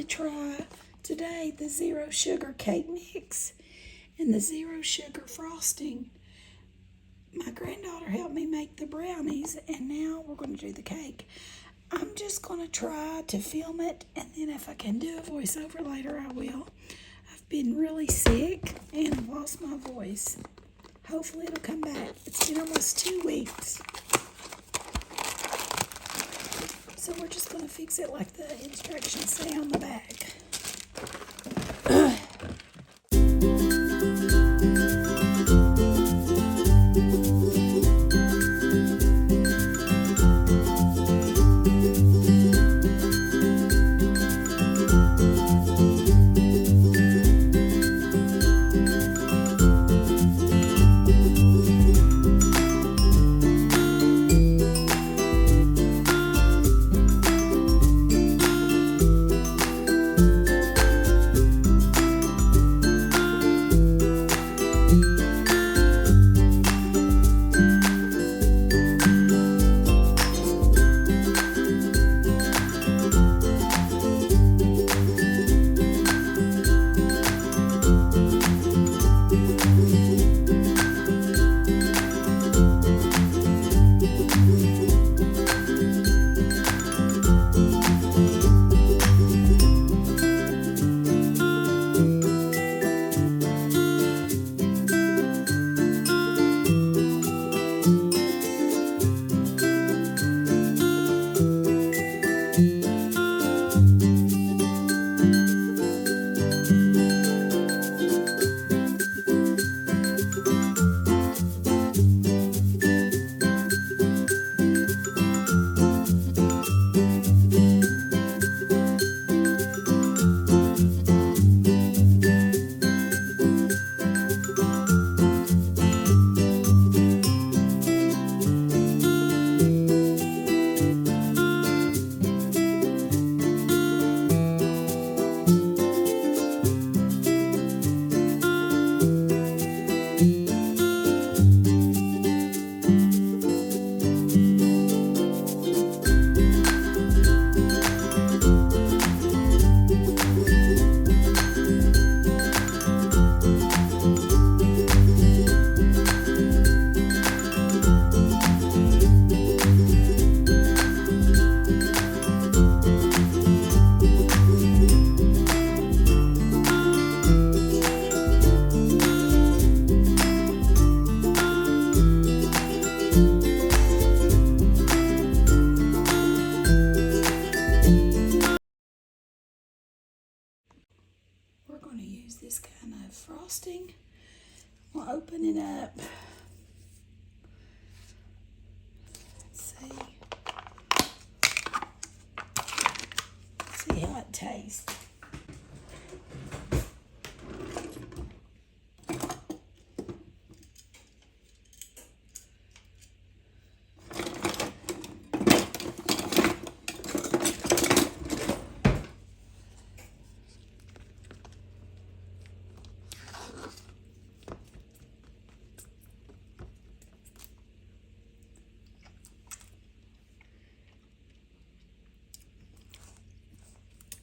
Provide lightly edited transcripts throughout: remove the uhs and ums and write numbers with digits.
try today the zero sugar cake mix and the zero sugar frosting. My granddaughter helped me make the brownies, and now we're going to do the cake. I'm just going to try to film it, and then if I can do a voiceover later, I will. I've been really sick and I've lost my voice. Hopefully it'll come back. It's been almost 2 weeks. So we're just going to fix it like the instructions say on the back. We're going to use this kind of frosting. We'll open it up. Let's see how it tastes.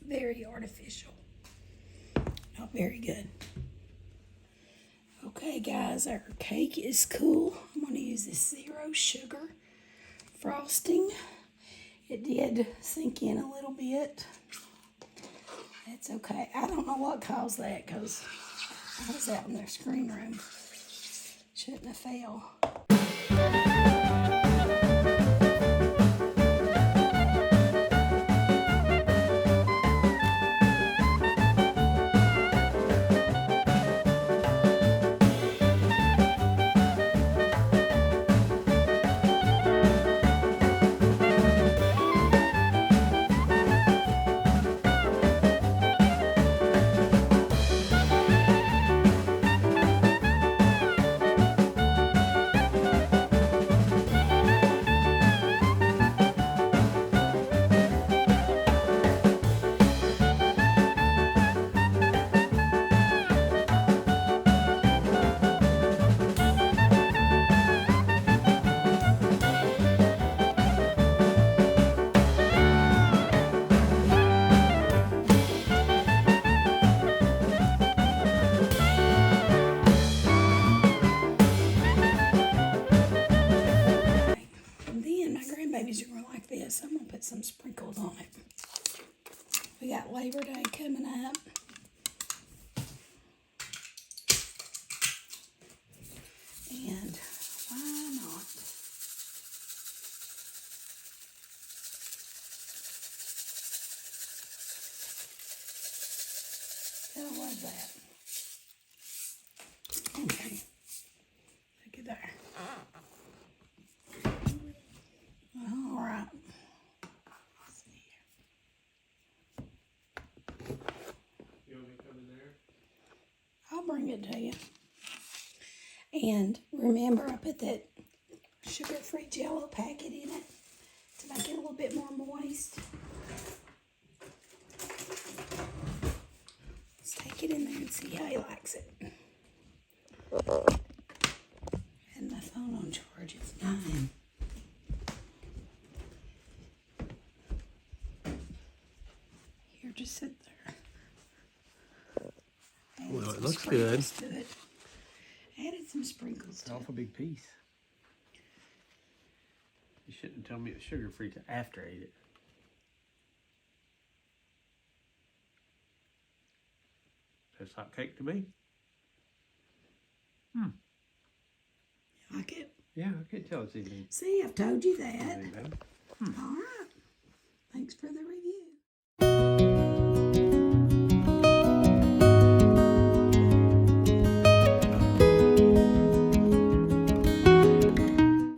Very artificial. Not very good. Okay, guys, our cake is cool. I'm going to use this zero sugar frosting. It did sink in a little bit. That's okay. I don't know what caused that because I was out in their screen room. Shouldn't have failed. this. I'm going to put some sprinkles on it. We got Labor Day coming up. And why not? How was that? Okay. Look at there. All right. Let's see here. You want me to come in there? I'll bring it to you. And remember, I put that sugar-free Jell-O packet in it to make it a little bit more moist. Let's take it in there and see how he likes it. And my phone on charge, it's dying. Here, just sit there. Well, it looks good. Added some sprinkles to it. Off a big piece. You shouldn't tell me it's sugar-free till after I ate it. Tastes like cake to me. You like it? Yeah, I can't tell it's anything. See, I've told you that. Anything bad. All right. Thanks for the